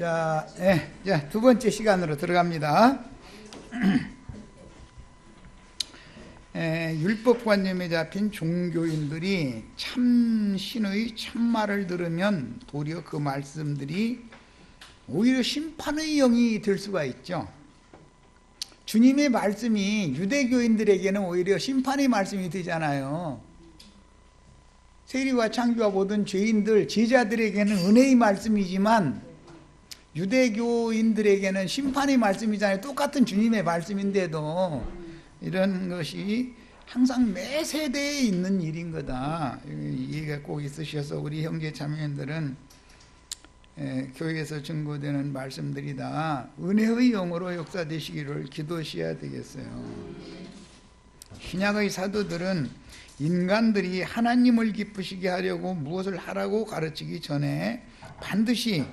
자, 두 번째 시간으로 들어갑니다. 율법관념에 잡힌 종교인들이 참 신의 참말을 들으면 도리어 그 말씀들이 오히려 심판의 영이 될 수가 있죠. 주님의 말씀이 유대교인들에게는 오히려 심판의 말씀이 되잖아요. 세리와 창기와 모든 죄인들, 제자들에게는 은혜의 말씀이지만 유대교인들에게는 심판의 말씀이잖아요. 똑같은 주님의 말씀인데도 이런 것이 항상 매 세대에 있는 일인 거다. 이해가 꼭 있으셔서 우리 형제 자매님들은 교회에서 증거되는 말씀들이다. 은혜의 영으로 역사되시기를 기도하셔야 되겠어요. 신약의 사도들은 인간들이 하나님을 기쁘시게 하려고 무엇을 하라고 가르치기 전에 반드시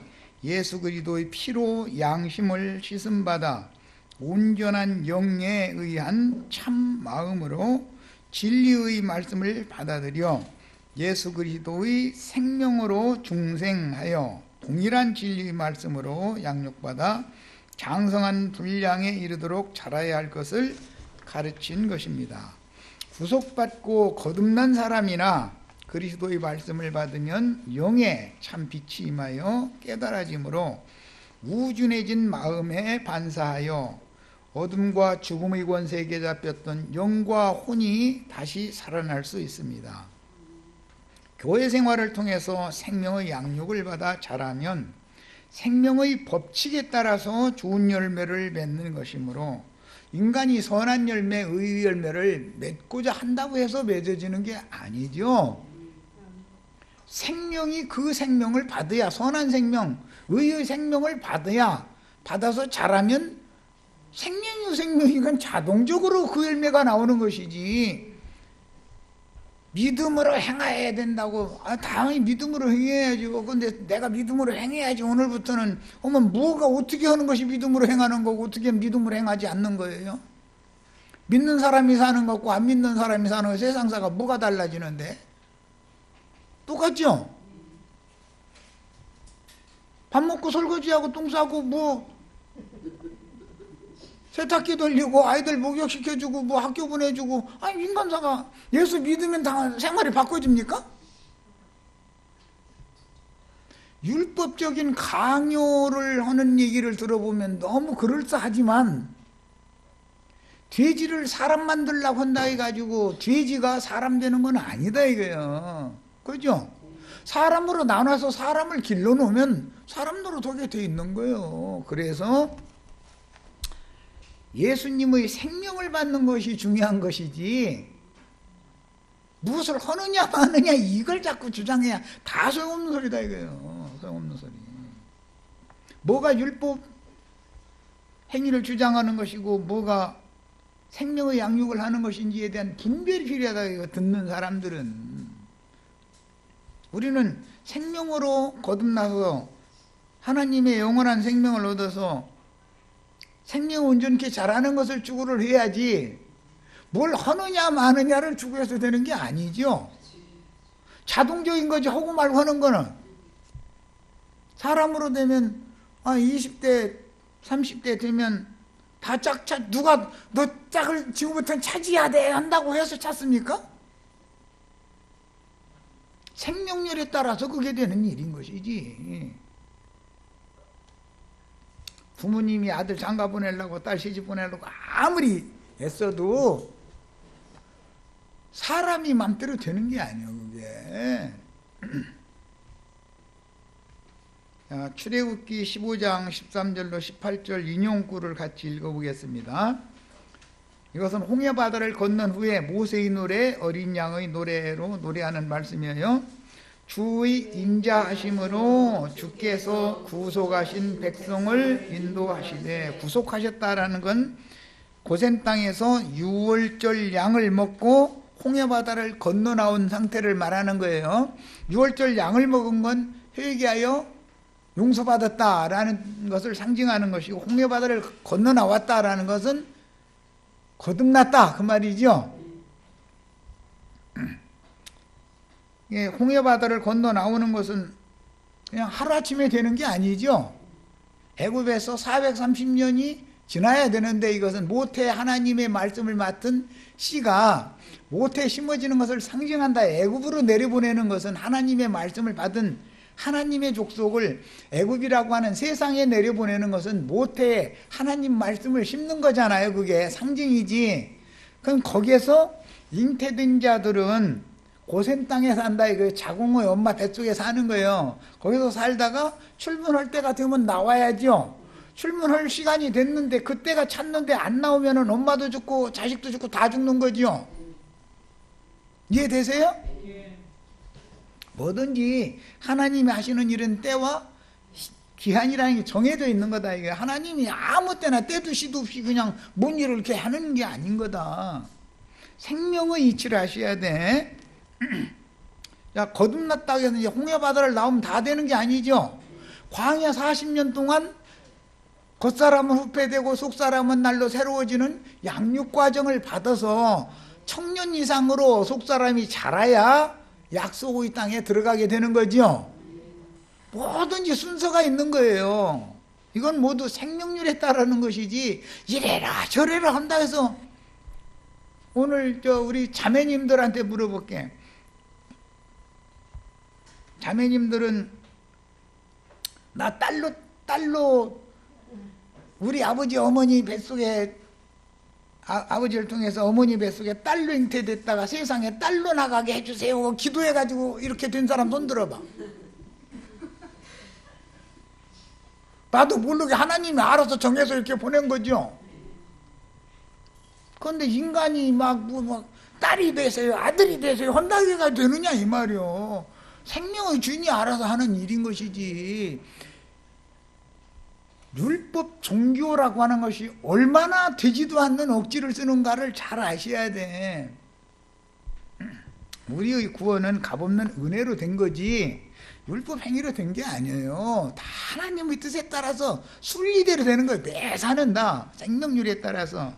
예수 그리스도의 피로 양심을 씻음받아 온전한 영에 의한 참 마음으로 진리의 말씀을 받아들여 예수 그리스도의 생명으로 중생하여 동일한 진리의 말씀으로 양육받아 장성한 분량에 이르도록 자라야 할 것을 가르친 것입니다. 구속받고 거듭난 사람이나 그리스도의 말씀을 받으면 영에 참 빛이 임하여 깨달아짐으로 우준해진 마음에 반사하여 어둠과 죽음의 권세에게 잡혔던 영과 혼이 다시 살아날 수 있습니다. 교회 생활을 통해서 생명의 양육을 받아 자라면 생명의 법칙에 따라서 좋은 열매를 맺는 것이므로 인간이 선한 열매, 의의 열매를 맺고자 한다고 해서 맺어지는 게 아니죠. 생명이 그 생명을 받아야, 선한 생명, 의의 생명을 받아서 자라면 생명이건 자동적으로 그 열매가 나오는 것이지, 믿음으로 행해야 된다고, 당연히 믿음으로 행해야지. 근데 내가 믿음으로 행해야지. 오늘부터는, 뭐가 어떻게 하는 것이 믿음으로 행하는 거고, 어떻게 믿음으로 행하지 않는 거예요? 믿는 사람이 사는 것과 안 믿는 사람이 사는 것, 세상사가 뭐가 달라지는데? 똑같죠? 밥 먹고 설거지하고 똥 싸고 세탁기 돌리고 아이들 목욕시켜주고 학교 보내주고, 인간사가 예수 믿으면 다 생활이 바꿔집니까? 율법적인 강요를 하는 얘기를 들어보면 너무 그럴싸하지만 돼지를 사람 만들려고 한다 해가지고 돼지가 사람 되는 건 아니다 이거예요. 그죠? 사람으로 나눠서 사람을 길러놓으면 사람 노릇하게 돼 있는 거예요. 그래서 예수님의 생명을 받는 것이 중요한 것이지, 무엇을 하느냐 마느냐 이걸 자꾸 주장해야 다 소용없는 소리다 이거예요. 소용없는 소리. 뭐가 율법 행위를 주장하는 것이고 뭐가 생명의 양육을 하는 것인지에 대한 분별이 필요하다 이거, 듣는 사람들은. 우리는 생명으로 거듭나서 하나님의 영원한 생명을 얻어서 생명 온전케 자라는 것을 추구를 해야지, 뭘 하느냐 마느냐를 추구해서 되는 게 아니죠. 자동적인 거지. 하고 말고 하는 거는 사람으로 되면 20대 30대 되면 다 누가 너 짝을 지금부터는 차지해야 돼 한다고 해서 찾습니까? 생명률에 따라서 그게 되는 일인 것이지. 부모님이 아들 장가 보내려고 딸 시집 보내려고 아무리 애써도 사람이 맘대로 되는 게 아니에요 그게. 출애굽기 15장 13절로 18절 인용구를 같이 읽어보겠습니다. 이것은 홍해바다를 건넌 후에 모세의 노래, 어린 양의 노래로 노래하는 말씀이에요. 주의 인자하심으로 주께서 구속하신 백성을 인도하시되, 구속하셨다라는 건 고센 땅에서 유월절 양을 먹고 홍해바다를 건너 나온 상태를 말하는 거예요. 유월절 양을 먹은 건 회개하여 용서받았다라는 것을 상징하는 것이고, 홍해바다를 건너 나왔다라는 것은 거듭났다 그 말이죠. 홍해바다를 건너 나오는 것은 그냥 하루아침에 되는 게 아니죠. 애굽에서 430년이 지나야 되는데 이것은 모태 하나님의 말씀을 맡은 씨가 모태에 심어지는 것을 상징한다. 애굽으로 내려보내는 것은 하나님의 말씀을 받은 하나님의 족속을 애굽이라고 하는 세상에 내려보내는 것은 모태에 하나님 말씀을 심는 거잖아요. 그게 상징이지. 그럼 거기에서 잉태된 자들은 고센 땅에 산다. 이거 자궁의 엄마 뱃속에 사는 거예요. 거기서 살다가 출문할 때가 되면 나와야죠. 출문할 시간이 됐는데 그때가 찼는데 안 나오면은 엄마도 죽고 자식도 죽고 다 죽는 거죠. 이해되세요? 뭐든지 하나님이 하시는 일은 때와 기한이라는 게 정해져 있는 거다. 이게 하나님이 아무 때나 때도 시도 없이 그냥 뭔 일을 이렇게 하는 게 아닌 거다. 생명의 이치를 하셔야 돼. 야, 거듭났다고 해서 이제 홍해바다를 나오면 다 되는 게 아니죠. 광야 40년 동안 겉사람은 후패되고 속사람은 날로 새로워지는 양육 과정을 받아서 청년 이상으로 속사람이 자라야 약속의 땅에 들어가게 되는 거죠. 뭐든지 순서가 있는 거예요. 이건 모두 생명률에 따르는 것이지 이래라 저래라 한다 해서 오늘 우리 자매님들한테 물어볼게. 자매님들은 나 딸로 우리 아버지 어머니 뱃속에 아버지를 통해서 어머니 뱃속에 딸로 잉태됐다가 세상에 딸로 나가게 해주세요 기도해가지고 이렇게 된 사람 손 들어봐. 나도 모르게 하나님이 알아서 정해서 이렇게 보낸 거죠. 그런데 인간이 막 딸이 되세요 아들이 되세요 혼나게가 되느냐 이 말이요. 생명의 주인이 알아서 하는 일인 것이지. 율법 종교라고 하는 것이 얼마나 되지도 않는 억지를 쓰는가를 잘 아셔야 돼. 우리의 구원은 값없는 은혜로 된 거지 율법 행위로 된 게 아니에요. 다 하나님의 뜻에 따라서 순리대로 되는 거예요. 매사는 다 생명률에 따라서.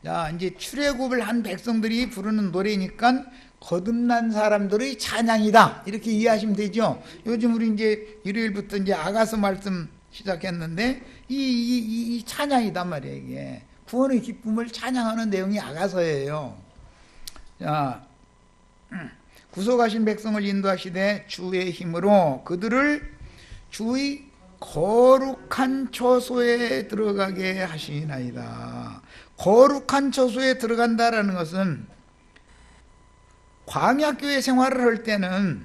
자, 이제 출애굽을 한 백성들이 부르는 노래니까 거듭난 사람들의 찬양이다. 이렇게 이해하시면 되죠. 요즘 우리 이제 일요일부터 이제 아가서 말씀 시작했는데 이 찬양이단 말이에요. 이게 구원의 기쁨을 찬양하는 내용이 아가서예요. 자, 구속하신 백성을 인도하시되 주의 힘으로 그들을 주의 거룩한 처소에 들어가게 하시나이다. 거룩한 처소에 들어간다라는 것은 광야교회 생활을 할 때는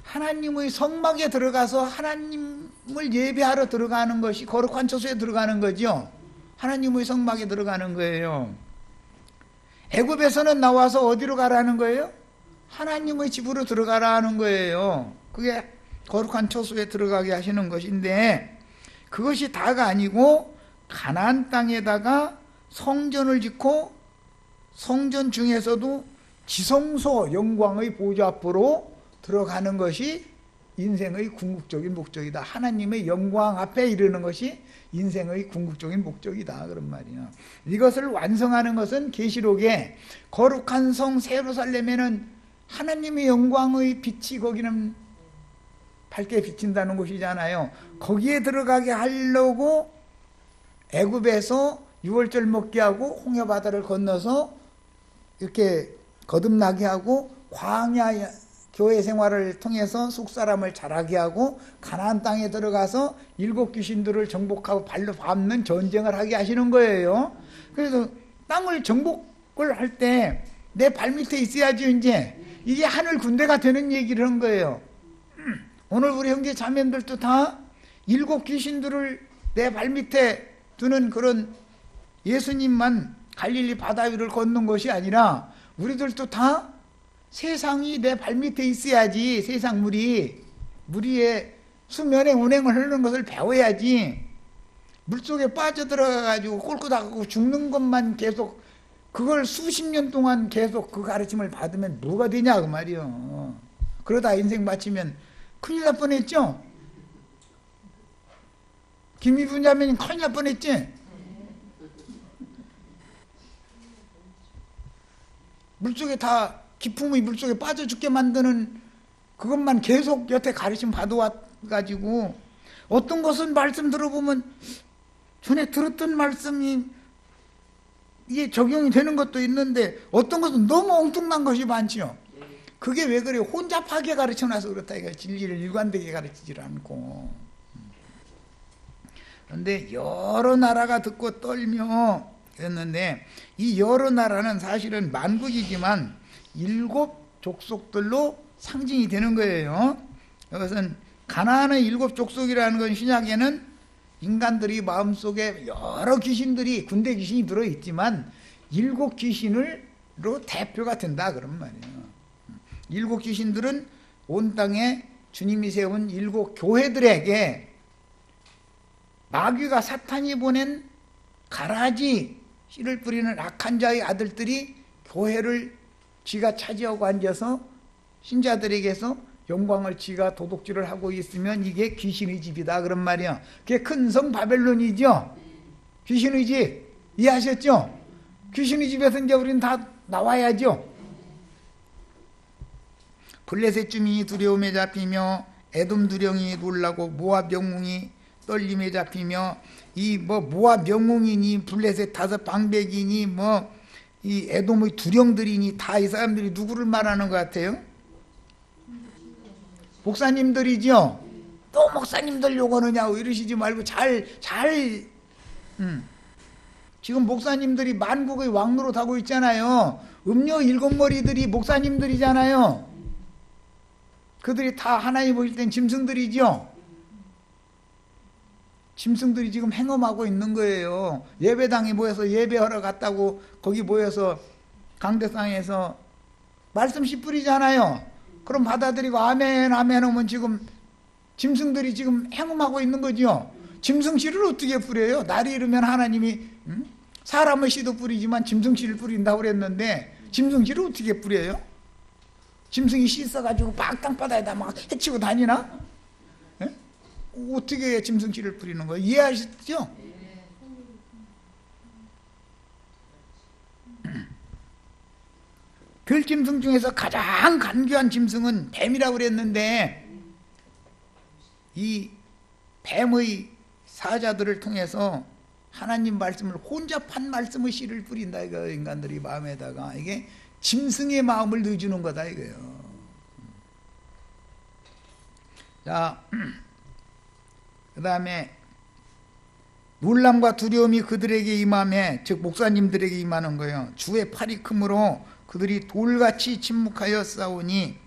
하나님의 성막에 들어가서 하나님을 예배하러 들어가는 것이 거룩한 처소에 들어가는 거죠. 하나님의 성막에 들어가는 거예요. 애굽에서는 나와서 어디로 가라는 거예요? 하나님의 집으로 들어가라는 거예요. 그게 거룩한 처소에 들어가게 하시는 것인데 그것이 다가 아니고 가나안 땅에다가 성전을 짓고 성전 중에서도 지성소 영광의 보좌 앞으로 들어가는 것이 인생의 궁극적인 목적이다. 하나님의 영광 앞에 이르는 것이 인생의 궁극적인 목적이다. 그런 말이야. 이것을 완성하는 것은 계시록에 거룩한 성 예루살렘에는 하나님의 영광의 빛이 거기는 밝게 비친다는 곳이잖아요. 거기에 들어가게 하려고 애굽에서 유월절 먹게 하고 홍해바다를 건너서 이렇게 거듭나게 하고 광야 교회 생활을 통해서 속사람을 자라게 하고 가나안 땅에 들어가서 일곱 귀신들을 정복하고 발로 밟는 전쟁을 하게 하시는 거예요. 그래서 땅을 정복을 할 때 내 발밑에 있어야지 이제 이게 하늘 군대가 되는 얘기를 한 거예요. 오늘 우리 형제 자매들도 다 일곱 귀신들을 내 발밑에 두는 그런 예수님만 갈릴리 바다 위를 걷는 것이 아니라 우리들도 다 세상이 내 발밑에 있어야지 세상 물 위에 수면에 운행을 하는 것을 배워야지 물속에 빠져들어가가지고 꼴꼬닥하고 죽는 것만 계속 그걸 수십 년 동안 계속 그 가르침을 받으면 뭐가 되냐 그 말이요. 그러다 인생 마치면 큰일 날 뻔했죠. 김희분 자매님 큰일 날 뻔했지. 물속에 다 기품의 물속에 빠져 죽게 만드는 그것만 계속 여태 가르침 받아와가지고 어떤 것은 말씀 들어보면 전에 들었던 말씀이 이게 적용이 되는 것도 있는데 어떤 것은 너무 엉뚱난 것이 많지요. 그게 왜 그래요? 혼잡하게 가르쳐놔서 그렇다. 이거 진리를 일관되게 가르치질 않고. 그런데 여러 나라가 듣고 떨며 그랬는데 이 여러 나라는 사실은 만국이지만 7 족속들로 상징이 되는 거예요. 이것은 가나안의 7 족속이라는 건 신약에는 인간들이 마음속에 여러 귀신들이 군대 귀신이 들어있지만 7 귀신으로 대표가 된다 그런 말이에요. 7 귀신들은 온 땅에 주님이 세운 7 교회들에게 마귀가 사탄이 보낸 가라지 씨를 뿌리는 악한 자의 아들들이 교회를 지가 차지하고 앉아서 신자들에게서 영광을 지가 도둑질을 하고 있으면 이게 귀신의 집이다 그런 말이야. 그게 큰 성 바벨론이죠. 귀신의 집 이해하셨죠? 귀신의 집에서 이제 우리는 다 나와야죠. 블레셋 주민이 두려움에 잡히며 에돔 두령이 놀라고 모압 영웅이 떨림에 잡히며 이 모압 영웅이니 블레셋 5 방백이니 이 에돔의 두령들이니 다 이 사람들이 누구를 말하는 것 같아요? 목사님들이죠. 또 목사님들 욕하느냐고 이러시지 말고 지금 목사님들이 만국의 왕노릇 하고 있잖아요. 음료 7머리들이 목사님들이잖아요. 그들이 다 하나님 보실 땐 짐승들이죠. 짐승들이 지금 행엄하고 있는 거예요. 예배당에 모여서 예배하러 갔다고 거기 모여서 강대상에서 말씀 씨 뿌리잖아요. 그럼 받아들이고 아멘 아멘 하면 지금 짐승들이 지금 행음하고 있는 거죠. 짐승 씨를 어떻게 뿌려요? 날이 이르면 하나님이 사람의 씨도 뿌리지만 짐승 씨를 뿌린다고 그랬는데 짐승 씨를 어떻게 뿌려요? 짐승이 씨 써가지고 막 땅바닥에다 막 해치고 다니나? 에? 어떻게 짐승 씨를 뿌리는 거예요? 이해하시죠? 들짐승 중에서 가장 간교한 짐승은 뱀이라고 그랬는데 이 뱀의 사자들을 통해서 하나님 말씀을 혼잡한 말씀의 씨를 뿌린다 이거 인간들이 마음에다가 이게 짐승의 마음을 넣어주는 거다 이거예요. 자, 그 다음에 놀람과 두려움이 그들에게 임함에 즉 목사님들에게 임하는 거예요. 주의 팔이 크므로 그들이 돌같이 침묵하여 싸우니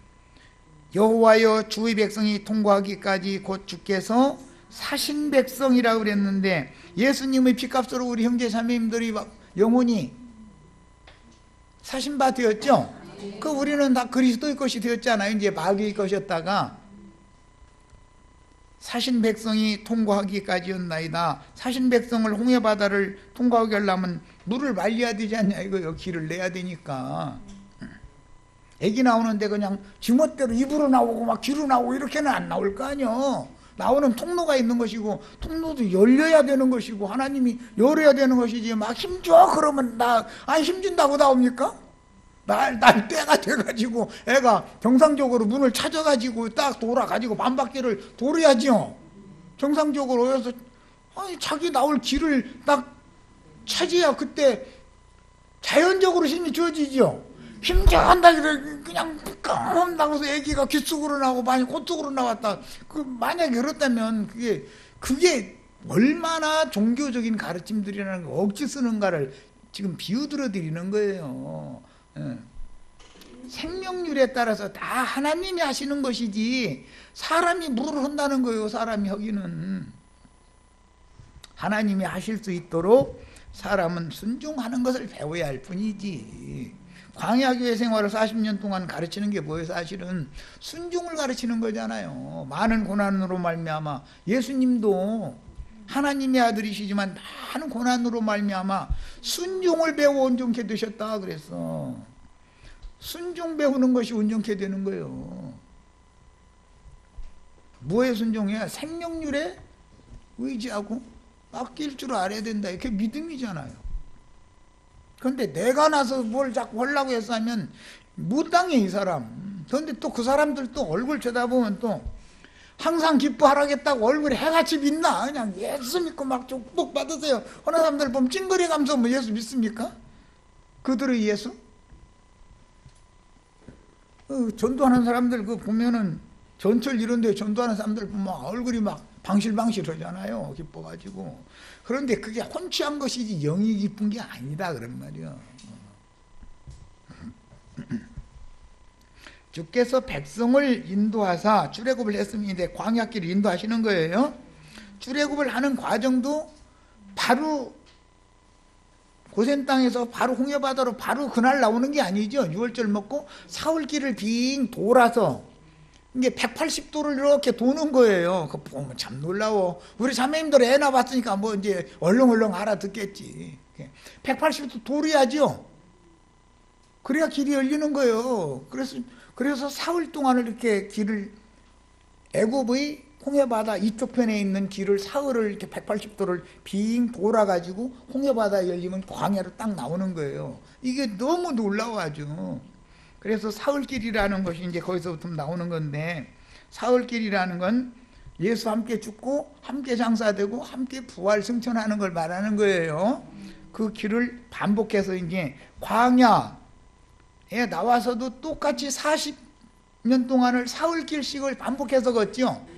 여호와여 주의 백성이 통과하기까지 곧 주께서 사신 백성이라고 그랬는데 예수님의 피값으로 우리 형제 자매님들이 영혼이 사신바 되었죠. 그 우리는 다 그리스도의 것이 되었잖아요. 이제 마귀의 것이었다가 사신 백성이 통과하기까지였나이다. 사신 백성을 홍해바다를 통과하게 하려면 물을 말려야 되지 않냐 이거요. 길을 내야 되니까. 애기 나오는데 그냥 지멋대로 입으로 나오고 막 귀로 나오고 이렇게는 안 나올 거 아니요. 나오는 통로가 있는 것이고 통로도 열려야 되는 것이고 하나님이 열어야 되는 것이지 막 힘줘 그러면 안 힘준다고 나옵니까? 날 때가 돼가지고 애가 정상적으로 문을 찾아가지고 딱 돌아가지고 반바퀴를 돌아야죠. 정상적으로 여기서 자기 나올 길을 딱 찾아야 그때 자연적으로 힘이 주어지죠. 힘줘한다 그냥 깜깜한다고 해서 애기가 귓속으로 나오고 많이 콧속으로 나왔다. 만약에 그렇다면 그게 얼마나 종교적인 가르침들이라는 거 억지 쓰는가를 지금 비유들어 드리는 거예요. 생명률에 따라서 다 하나님이 하시는 것이지 사람이 물을 한다는 거예요. 사람이 하기는 하나님이 하실 수 있도록 사람은 순종하는 것을 배워야 할 뿐이지. 광야교회 생활을 40년 동안 가르치는 게 뭐예요? 사실은 순종을 가르치는 거잖아요. 많은 고난으로 말미암아 예수님도 하나님의 아들이시지만 많은 고난으로 말미암아 순종을 배워 온전케 되셨다 그랬어. 순종 배우는 것이 온전케 되는 거예요. 뭐에 순종해야? 생명률에 의지하고 맡길 줄 알아야 된다. 이렇게 믿음이잖아요. 그런데 내가 나서 뭘 자꾸 하려고 해서 하면 못 당해 이 사람. 그런데 또 그 사람들 또 얼굴 쳐다보면 또 항상 기뻐하라겠다고 얼굴에 해같이 빛나. 그냥 예수 믿고 막 축복 받으세요. 어느 사람들 보면 찡그리 감서 뭐 예수 믿습니까? 그들의 예수? 전도하는 사람들 그 보면은 전철 이런 데 전도하는 사람들 보면 얼굴이 막 방실방실 하잖아요. 기뻐가지고. 그런데 그게 혼취한 것이지 영이 기쁜 게 아니다 그런 말이야. 주께서 백성을 인도하사 출애굽을 했으면 이제 광야길을 인도하시는 거예요. 출애굽을 하는 과정도 바로 고센 땅에서 바로 홍해바다로 바로 그날 나오는 게 아니죠. 6월절 먹고 사흘길을 빙 돌아서 이게 180도를 이렇게 도는 거예요. 그거 보면 참 놀라워. 우리 자매님들 애 낳았으니까 뭐 이제 얼렁얼렁 알아듣겠지. 180도 돌아야죠. 그래야 길이 열리는 거예요. 그래서 사흘 동안을 이렇게 길을 애굽의 홍해바다 이쪽 편에 있는 길을 사흘을 이렇게 180도를 빙 돌아가지고 홍해바다에 열리면 광야로 딱 나오는 거예요. 이게 너무 놀라워하죠. 그래서 사흘길이라는 것이 이제 거기서부터 나오는 건데, 사흘길이라는 건 예수 함께 죽고 함께 장사되고 함께 부활 승천하는 걸 말하는 거예요. 그 길을 반복해서 이제 광야에 나와서도 똑같이 40년 동안을 사흘길씩을 반복해서 걷죠.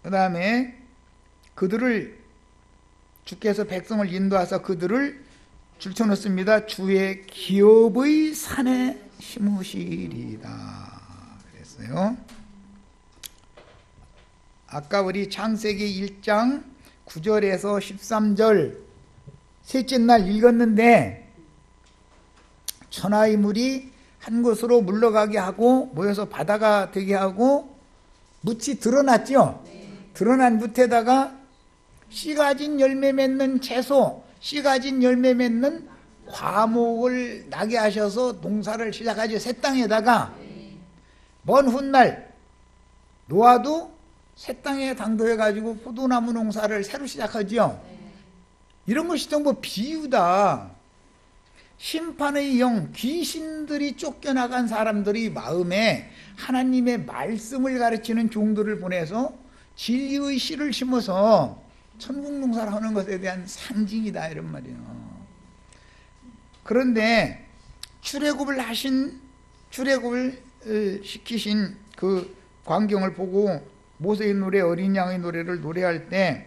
그 다음에 그들을 주께서 백성을 인도하사 그들을 줄쳐놓습니다. 주의 기업의 산에 심으시리다 그랬어요. 아까 우리 창세기 1장 9절에서 13절 셋째 날 읽었는데, 천하의 물이 한 곳으로 물러가게 하고 모여서 바다가 되게 하고 뭇이 드러났죠. 드러난 뭇에다가 씨 가진 열매 맺는 채소, 씨 가진 열매 맺는 과목을 나게 하셔서 농사를 시작하죠. 새 땅에다가. 먼 훗날 노아도 새 땅에 당도해가지고 포도나무 농사를 새로 시작하죠. 이런 것이 전부 비유다. 심판의 영, 귀신들이 쫓겨나간 사람들이 마음에 하나님의 말씀을 가르치는 종들을 보내서 진리의 씨를 심어서 천국 농사를 하는 것에 대한 상징이다 이런 말이에요. 그런데 출애굽을 시키신 그 광경을 보고 모세의 노래, 어린 양의 노래를 노래할 때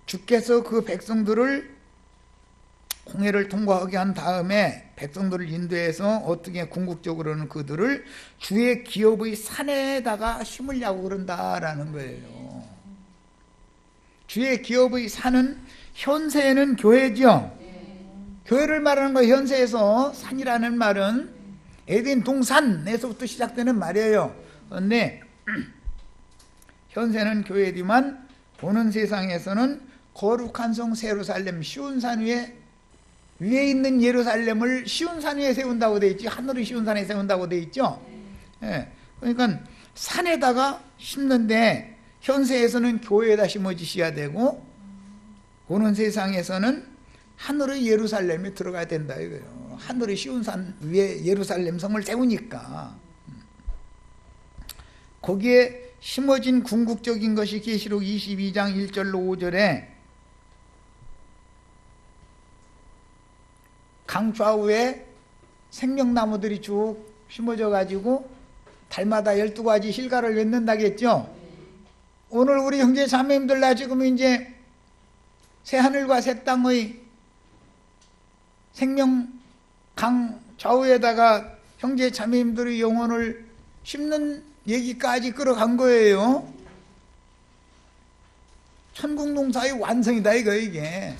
주께서 그 백성들을 홍해를 통과하게 한 다음에 백성들을 인도해서 어떻게 궁극적으로는 그들을 주의 기업의 산에다가 심으려고 그런다라는 거예요. 주의 기업의 산은 현세에는 교회죠. 교회를 말하는 거예요. 현세에서 산이라는 말은 에덴 동산에서부터 시작되는 말이에요. 그런데 현세는 교회지만 보는 세상에서는 거룩한 성 예루살렘, 시온산 위에 있는 예루살렘을 시온산 위에 세운다고 돼 있지, 하늘의 시온산에 세운다고 돼 있죠. 그러니까 산에다가 심는데 현세에서는 교회에다 심어지셔야 되고 보는 세상에서는 하늘의 예루살렘에 들어가야 된다 이거예요. 하늘의 시온산 위에 예루살렘 성을 세우니까 거기에 심어진 궁극적인 것이 계시록 22장 1절로 5절에 강 좌우에 생명나무들이 쭉 심어져 가지고 달마다 12가지 실과를 맺는다겠죠. 오늘 우리 형제 자매님들 나 지금 이제 새하늘과 새 땅의 생명 강 좌우에다가 형제 자매님들의 영혼을 심는 얘기까지 끌어간 거예요. 천국농사의 완성이다 이게.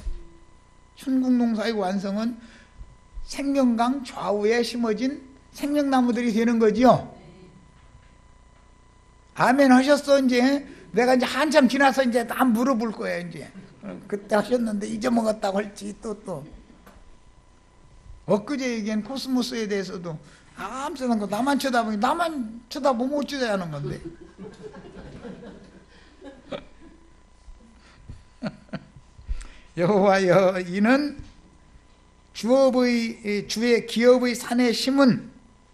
천국농사의 완성은 생명강 좌우에 심어진 생명나무들이 되는 거죠. 아멘 하셨어. 이제 내가 이제 한참 지나서 이제 다 물어볼 거야. 이제 그때 하셨는데 잊어먹었다고 할지 또 엊그제 얘기한 코스모스에 대해서도 아무 생각 없고 나만 쳐다보면 어쩌자 하는 건데. 여호와여, 이는 주의 기업의 산에 심은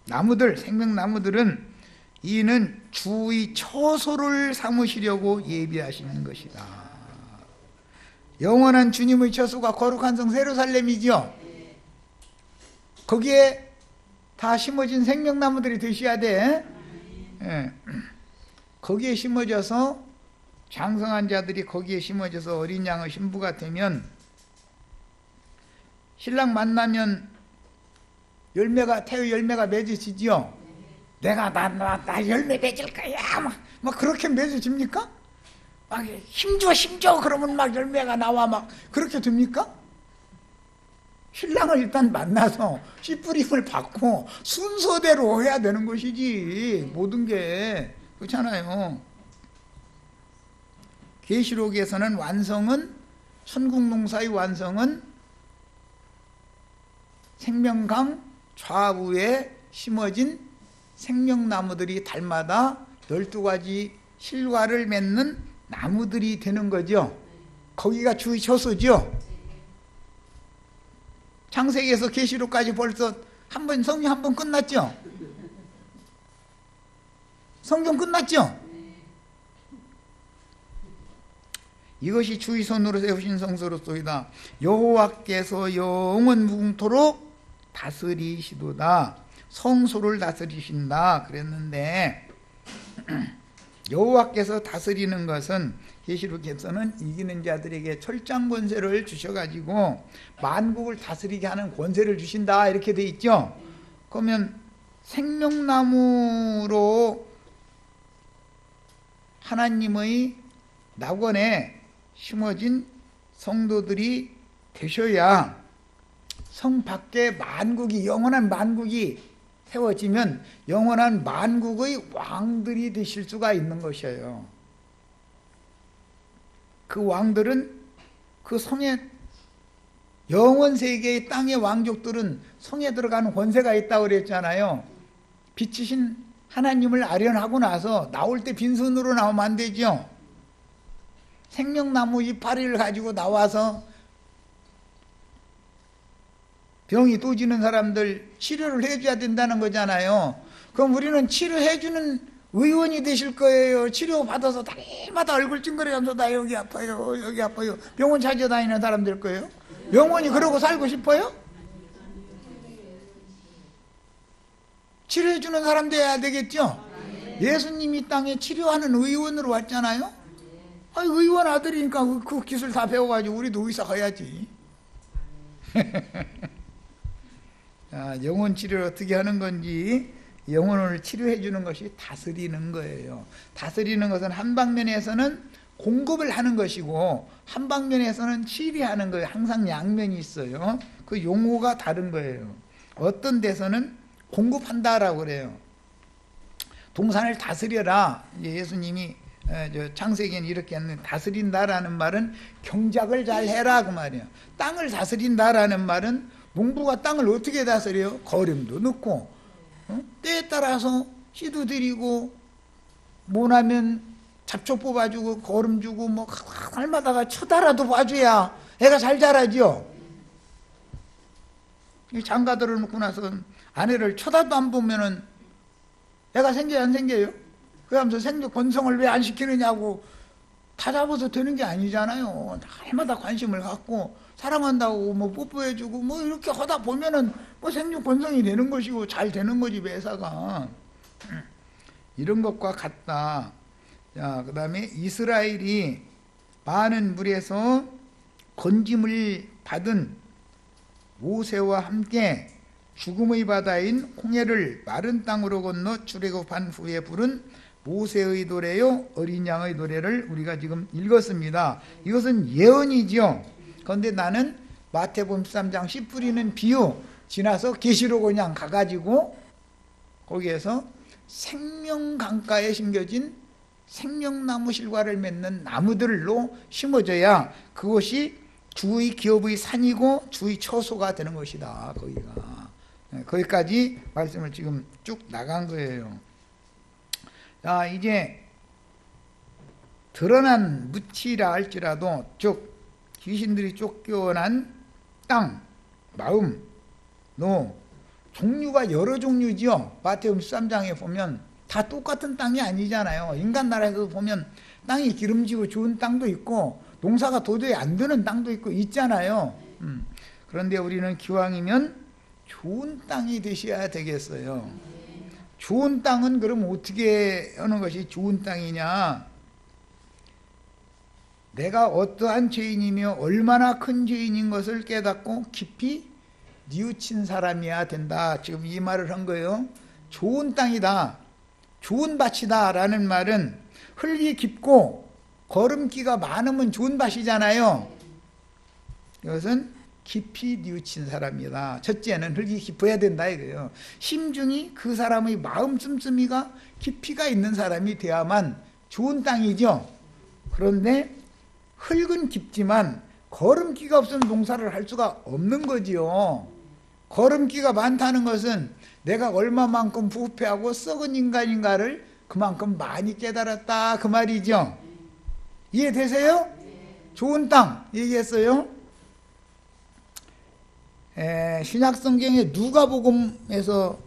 나무들, 생명나무들은 이는 주의 처소를 삼으시려고 예비하시는 것이다. 영원한 주님의 처소가 거룩한 성 예루살렘이죠. 거기에 다 심어진 생명나무들이 되셔야 돼. 예. 거기에 심어져서 장성한 자들이 거기에 심어져서 어린 양의 신부가 되면 신랑 만나면 태의 열매가 맺어지지요. 내가 나 열매 맺을 거야. 막 그렇게 맺어집니까? 막 힘줘 그러면 막 열매가 나와 막 그렇게 됩니까? 신랑을 일단 만나서 씨 뿌림을 받고 순서대로 해야 되는 것이지 모든 게 그렇잖아요. 계시록에서는 완성은 천국농사의 완성은 생명강 좌우에 심어진 생명나무들이 달마다 12가지 실과를 맺는 나무들이 되는 거죠. 거기가 주의 처소죠. 창세기에서 계시록까지 벌써 성경 한 번 끝났죠. 성경 끝났죠. 이것이 주의 손으로 세우신 성소로소이다. 여호와께서 영원 무궁토록 다스리시도다. 성소를 다스리신다 그랬는데 여호와께서 다스리는 것은 계시록에서는 이기는 자들에게 철장 권세를 주셔가지고 만국을 다스리게 하는 권세를 주신다 이렇게 돼 있죠. 그러면 생명나무로 하나님의 낙원에 심어진 성도들이 되셔야 성 밖에 만국이 영원한 만국이 세워지면 영원한 만국의 왕들이 되실 수가 있는 것이에요. 그 왕들은 그 성에 영원 세계의 땅의 왕족들은 성에 들어가는 권세가 있다고 그랬잖아요. 빛이신 하나님을 아련하고 나서 나올 때 빈손으로 나오면 안 되죠. 생명나무 이파리를 가지고 나와서 병이 또지는 사람들 치료를 해줘야 된다는 거잖아요. 그럼 우리는 치료해주는 의원이 되실 거예요. 치료받아서 달마다 얼굴 찡그려가면서 나 여기 아파요 여기 아파요 병원 찾아다니는 사람들 거예요. 영원히 그러고 살고 싶어요? 치료해주는 사람 돼야 되겠죠. 예수님이 땅에 치료하는 의원으로 왔잖아요. 의원 아들이니까 그 기술 다 배워가지고 우리도 의사 가야지. 영혼 치료를 어떻게 하는 건지 영혼을 치료해 주는 것이 다스리는 거예요. 다스리는 것은 한 방면에서는 공급을 하는 것이고 한 방면에서는 치료하는 거예요. 항상 양면이 있어요. 그 용어가 다른 거예요. 어떤 데서는 공급한다라고 그래요. 동산을 다스려라. 예수님이 창세기에는 이렇게 했는데 다스린다라는 말은 경작을 잘 해라 그 말이에요. 땅을 다스린다라는 말은 농부가 땅을 어떻게 다스려요? 거름도 넣고 때에 따라서 씨도 드리고 모나면 잡초 뽑아주고 거름 주고 뭐 날마다가 쳐다라도 봐줘야 애가 잘 자라죠. 장가들을 놓고 나서 아내를 쳐다도 안 보면은 애가 생겨요 안 생겨요? 그러면서 생존 권성을 왜 안 시키느냐고 다 잡아서 되는 게 아니잖아요. 날마다 관심을 갖고 사랑한다고 뭐 뽀뽀해주고 뭐 이렇게 하다 보면은 뭐 생존 권성이 되는 것이고 잘 되는 거지 매사가. 이런 것과 같다. 자, 그 다음에 이스라엘이 많은 물에서 건짐을 받은 모세와 함께 죽음의 바다인 홍해를 마른 땅으로 건너 출애굽한 후에 부른 모세의 노래요 어린 양의 노래를 우리가 지금 읽었습니다. 이것은 예언이죠. 그런데 나는 마태복음 13장 씨 뿌리는 비유 지나서 계시록 그냥 가가지고 거기에서 생명강가에 심겨진 생명나무 실과를 맺는 나무들로 심어져야 그것이 주의 기업의 산이고 주의 처소가 되는 것이다. 거기까지 말씀을 지금 쭉 나간 거예요. 자, 이제 드러난 무치라 할지라도 즉 귀신들이 쫓겨난 땅, 마음, 노, 종류가 여러 종류죠. 마태복음 13장에 보면 다 똑같은 땅이 아니잖아요. 인간 나라에서 보면 땅이 기름지고 좋은 땅도 있고 농사가 도저히 안 되는 땅도 있고 있잖아요. 그런데 우리는 기왕이면 좋은 땅이 되셔야 되겠어요. 좋은 땅은 그럼 어떻게 하는 것이 좋은 땅이냐? 내가 어떠한 죄인이며 얼마나 큰 죄인인 것을 깨닫고 깊이 뉘우친 사람이어야 된다. 지금 이 말을 한 거예요. 좋은 땅이다, 좋은 밭이다 라는 말은 흙이 깊고 거름기가 많으면 좋은 밭이잖아요. 이것은 깊이 뉘우친 사람이다. 첫째는 흙이 깊어야 된다 이거예요. 심중이 그 사람의 마음 씀씀이가 깊이가 있는 사람이 돼야만 좋은 땅이죠. 그런데 흙은 깊지만 거름기가 없으면 농사를 할 수가 없는 거지요. 거름기가 많다는 것은 내가 얼마만큼 부패하고 썩은 인간인가를 그만큼 많이 깨달았다 그 말이죠. 이해되세요? 좋은 땅 얘기했어요. 신약성경의 누가복음에서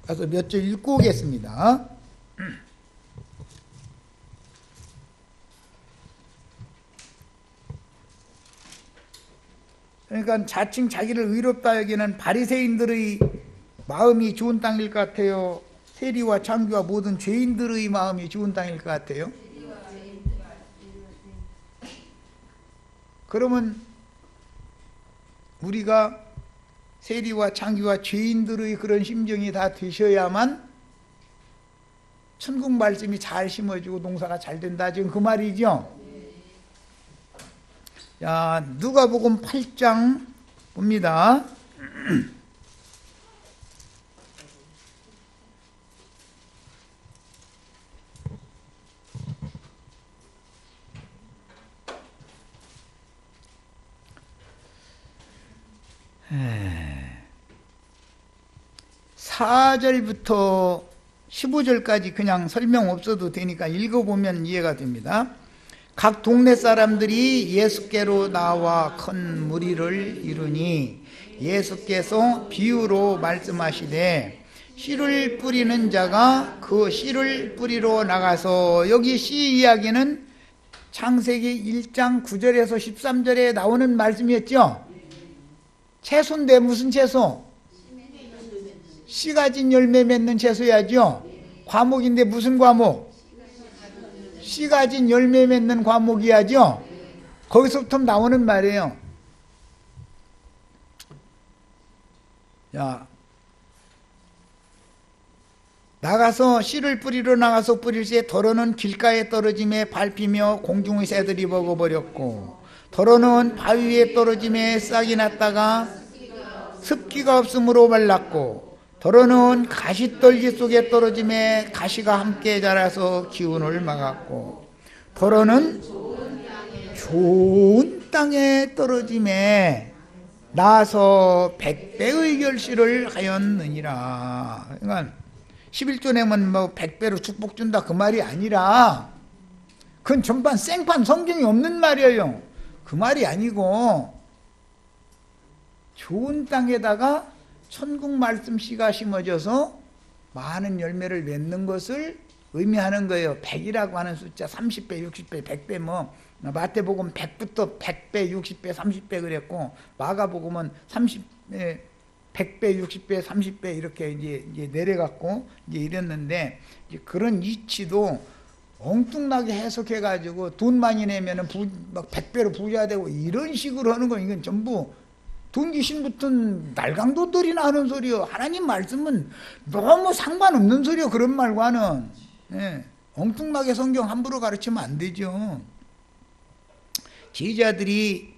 가서 몇 절 읽고 오겠습니다. 그러니까 자칭 자기를 의롭다 여기는 바리새인들의 마음이 좋은 땅일 것 같아요? 세리와 창기와 모든 죄인들의 마음이 좋은 땅일 것 같아요? 그러면 우리가 세리와 창기와 죄인들의 그런 심정이 다 되셔야만 천국 말씀이 잘 심어지고 농사가 잘 된다 지금 그 말이죠. 자, 누가복음 8장 봅니다. (4절부터) 15절까지 그냥 설명 없어도 되니까 읽어보면 이해가 됩니다. 각 동네 사람들이 예수께로 나와 큰 무리를 이루니 예수께서 비유로 말씀하시되 씨를 뿌리는 자가 그 씨를 뿌리러 나가서, 여기 씨 이야기는 창세기 1장 9절에서 13절에 나오는 말씀이었죠. 채소인데 무슨 채소? 씨 가진 열매 맺는 채소야죠. 과목인데 무슨 과목? 씨 가진 열매 맺는 과목이야죠. 거기서부터 나오는 말이에요. 자, 나가서 씨를 뿌리러 나가서 뿌릴새 더러는 길가에 떨어짐에 밟히며 공중의 새들이 먹어버렸고, 더러는 바위 위에 떨어짐에 싹이 났다가 습기가 없으므로 말랐고, 더러는 가시떨기 속에 떨어짐에 가시가 함께 자라서 기운을 막았고, 더러는 좋은 땅에 떨어짐에 나서 100배의 결실을 하였느니라. 그러니까 11조 내면 뭐 100배로 축복 준다 그 말이 아니라, 그건 전반 생판 성경이 없는 말이에요. 그 말이 아니고 좋은 땅에다가 천국 말씀 씨가 심어져서 많은 열매를 맺는 것을 의미하는 거예요. 100이라고 하는 숫자 30배, 60배, 100배 뭐 마태복음 100부터 100배, 60배, 30배 그랬고, 마가복음은 100배, 60배, 30배 이렇게 이제 내려갔고 이제 이랬는데, 이제 그런 이치도 엉뚱하게 해석해가지고 돈 많이 내면은 막 100배로 부자 되고 이런 식으로 하는 거, 이건 전부 돈 귀신 붙은 날강도들이나 하는 소리요. 하나님 말씀은 너무 상관없는 소리요. 그런 말과는. 엉뚱하게 성경 함부로 가르치면 안 되죠. 제자들이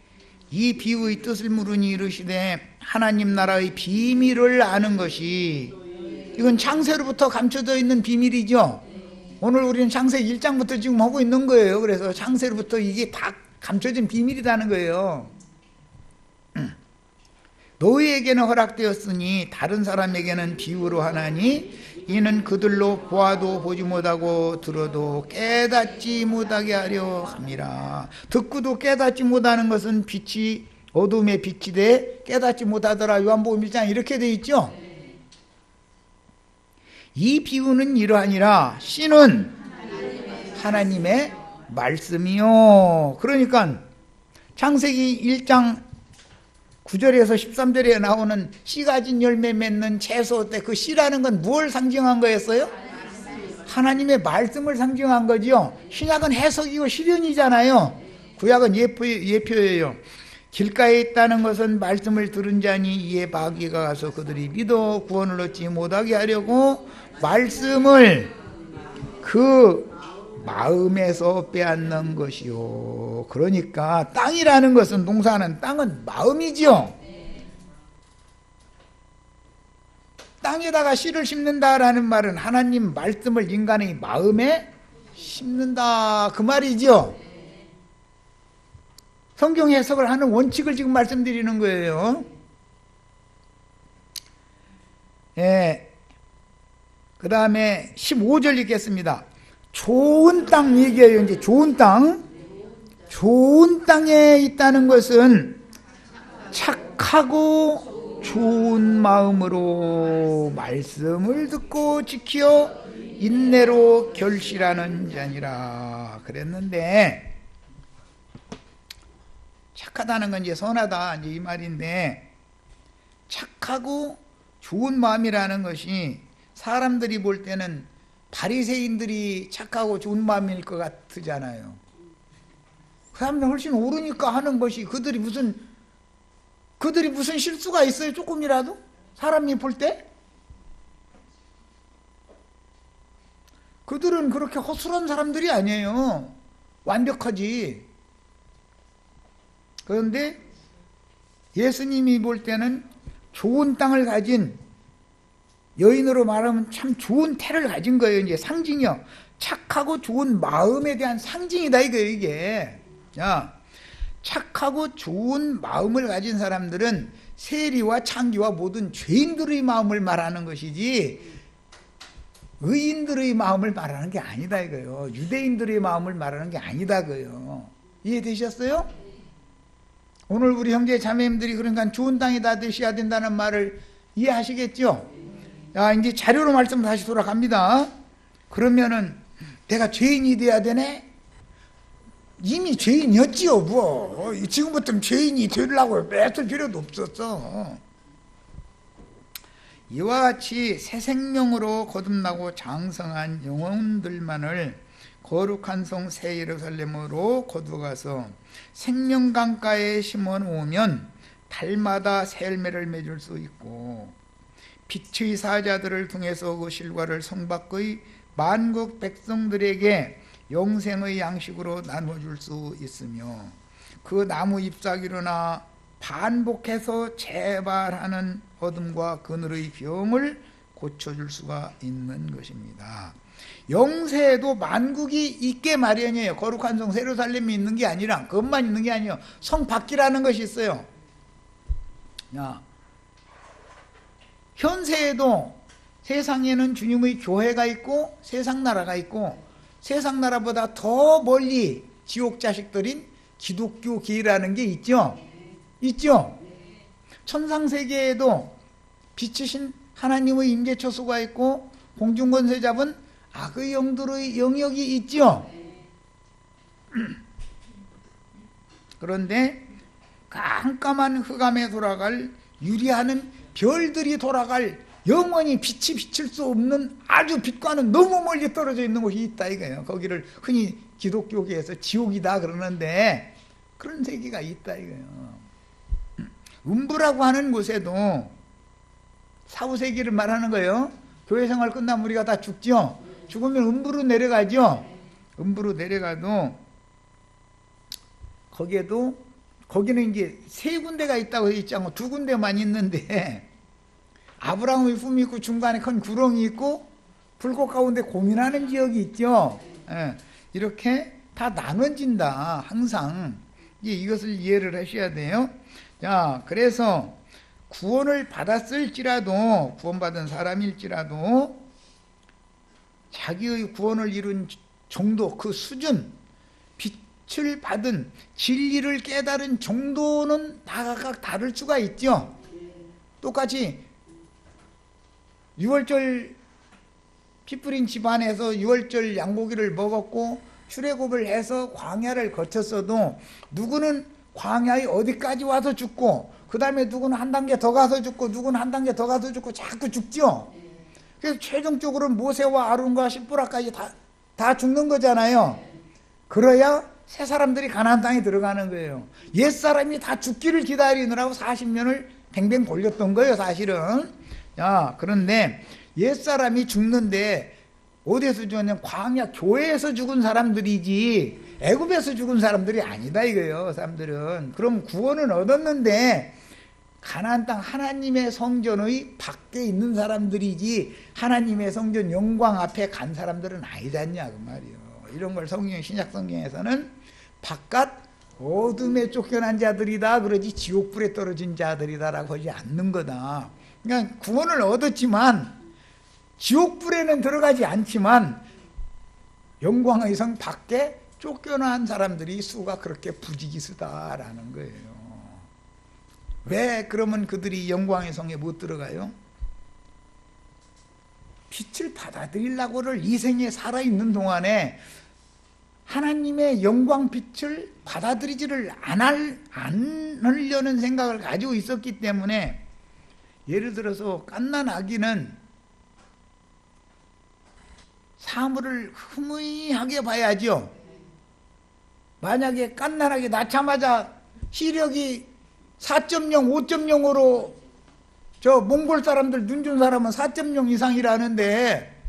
이 비유의 뜻을 물으니 이르시되 하나님 나라의 비밀을 아는 것이, 이건 창세로부터 감춰져 있는 비밀이죠. 오늘 우리는 창세기 1장부터 지금 하고 있는 거예요. 그래서 창세로부터 이게 다 감춰진 비밀이라는 거예요. 너희에게는 허락되었으니 다른 사람에게는 비유로 하나니 이는 그들로 보아도 보지 못하고 들어도 깨닫지 못하게 하려 함이라. 듣고도 깨닫지 못하는 것은 빛이 어둠의 빛이 돼 깨닫지 못하더라. 요한복음 1장 이렇게 돼 있죠. 이 비유는 이러하니라. 씨는 하나님의 말씀이요. 그러니까 창세기 1장 9절에서 13절에 나오는 씨 가진 열매 맺는 채소 때 그 씨라는 건 뭘 상징한 거였어요? 하나님의 말씀을 상징한 거죠. 신약은 해석이고 실현이잖아요. 구약은 예표예요. 길가에 있다는 것은 말씀을 들은 자니 이에 마귀가 가서 그들이 믿어 구원을 얻지 못하게 하려고 말씀을 그 마음에서 빼앗는 것이요. 그러니까 땅이라는 것은, 농사하는 땅은 마음이지요. 땅에다가 씨를 심는다라는 말은 하나님 말씀을 인간의 마음에 심는다 그 말이죠. 성경 해석을 하는 원칙을 지금 말씀드리는 거예요. 예. 그 다음에 15절 읽겠습니다. 좋은 땅 얘기해요. 이제 좋은 땅. 좋은 땅에 있다는 것은 착하고 좋은 마음으로 말씀을 듣고 지켜 인내로 결실하는 자니라 그랬는데, 착하다는 건 이제 선하다 이제 이 말인데, 착하고 좋은 마음이라는 것이 사람들이 볼 때는 바리새인들이 착하고 좋은 마음일 것 같잖아요. 그 사람들 훨씬 옳으니까 하는 것이, 그들이 무슨 실수가 있어요? 조금이라도? 사람이 볼 때? 그들은 그렇게 허술한 사람들이 아니에요. 완벽하지. 그런데 예수님이 볼 때는 좋은 땅을 가진, 여인으로 말하면 참 좋은 태를 가진 거예요. 이제 상징이요. 착하고 좋은 마음에 대한 상징이다 이거예요, 이게. 자, 착하고 좋은 마음을 가진 사람들은 세리와 창기와 모든 죄인들의 마음을 말하는 것이지 의인들의 마음을 말하는 게 아니다 이거예요. 유대인들의 마음을 말하는 게 아니다 그거예요. 이해되셨어요? 오늘 우리 형제 자매님들이 그러니까 좋은 땅에다 드셔야 된다는 말을 이해하시겠죠? 자, 이제 자료로 말씀 다시 돌아갑니다. 그러면은 내가 죄인이 돼야 되네? 이미 죄인이었지요, 뭐. 지금부터 죄인이 되려고 뺏을 필요도 없었어. 이와 같이 새 생명으로 거듭나고 장성한 영혼들만을 거룩한 성 새 예루살렘으로 거두어가서 생명강가에 심어 놓으면 달마다 새 열매를 맺을 수 있고, 빛의 사자들을 통해서 그 실과를 성밖의 만국 백성들에게 영생의 양식으로 나눠줄 수 있으며, 그 나무 잎사귀로나 반복해서 재발하는 어둠과 그늘의 병을 고쳐줄 수가 있는 것입니다. 영세에도 만국이 있게 마련이에요. 거룩한 성 예루살렘이 있는 게 아니라, 그것만 있는 게 아니에요. 성 밖이라는 것이 있어요. 현세에도 세상에는 주님의 교회가 있고 세상 나라가 있고, 세상 나라보다 더 멀리 지옥 자식들인 기독교계라는 게 있죠. 있죠. 천상세계에도 빛이신 하나님의 임재처소가 있고 공중권세 잡은 악의 영들의 영역이 있죠. 그런데 깜깜한 흑암에 돌아갈, 유리하는 별들이 돌아갈, 영원히 빛이 비칠 수 없는 아주 빛과는 너무 멀리 떨어져 있는 곳이 있다 이거예요. 거기를 흔히 기독교계에서 지옥이다 그러는데, 그런 세계가 있다 이거예요. 음부라고 하는 곳에도 사후세계를 말하는 거예요. 교회생활 끝나면 우리가 다 죽죠. 죽으면 음부로 내려가죠. 음부로 내려가도 거기는 이제 세 군데가 있다고 있지 않고 두 군데만 있는데, 아브라함의 품이 있고 중간에 큰 구렁이 있고 불꽃 가운데 고민하는 지역이 있죠. 이렇게 다 나눠진다. 항상 이것을 이해를 하셔야 돼요. 자, 그래서 구원을 받았을지라도, 구원받은 사람일지라도 자기의 구원을 이룬 정도, 그 수준, 빛을 받은 진리를 깨달은 정도는 다 각각 다를 수가 있죠. 똑같이 6월절 피 뿌린 집안에서 유월절 양고기를 먹었고 출애굽을 해서 광야를 거쳤어도 누구는 광야의 어디까지 와서 죽고 그 다음에 누구는 한 단계 더 가서 죽고 누구는 한 단계 더 가서 죽고 자꾸 죽죠. 그래서 최종적으로 모세와 아론과 십보라까지 다 죽는 거잖아요. 그래야 새 사람들이 가나안 땅에 들어가는 거예요. 옛사람이 다 죽기를 기다리느라고 40년을 뱅뱅 돌렸던 거예요, 사실은. 야, 그런데 옛사람이 죽는데 어디에서 죽었냐면 광야 교회에서 죽은 사람들이지 애굽에서 죽은 사람들이 아니다 이거예요. 사람들은. 그럼 구원은 얻었는데 가나안 땅 하나님의 성전의 밖에 있는 사람들이지 하나님의 성전 영광 앞에 간 사람들은 아니잖냐 그 말이에요. 이런 걸 신약 성경에서는 바깥 어둠에 쫓겨난 자들이다 그러지 지옥불에 떨어진 자들이다라고 하지 않는 거다. 그러니까 구원을 얻었지만 지옥불에는 들어가지 않지만 영광의 성 밖에 쫓겨난 사람들이 수가 그렇게 부지기수다라는 거예요. 왜 그러면 그들이 영광의 성에 못 들어가요? 빛을 받아들이려고를 이 생에 살아있는 동안에 하나님의 영광 빛을 받아들이지를 않으려는 생각을 가지고 있었기 때문에 예를 들어서 갓난 아기는 사물을 흐뭇하게 봐야죠. 만약에 갓난아기 낳자마자 시력이 4.0, 5.0으로 저 몽골 사람들 눈 준 사람은 4.0 이상이라는데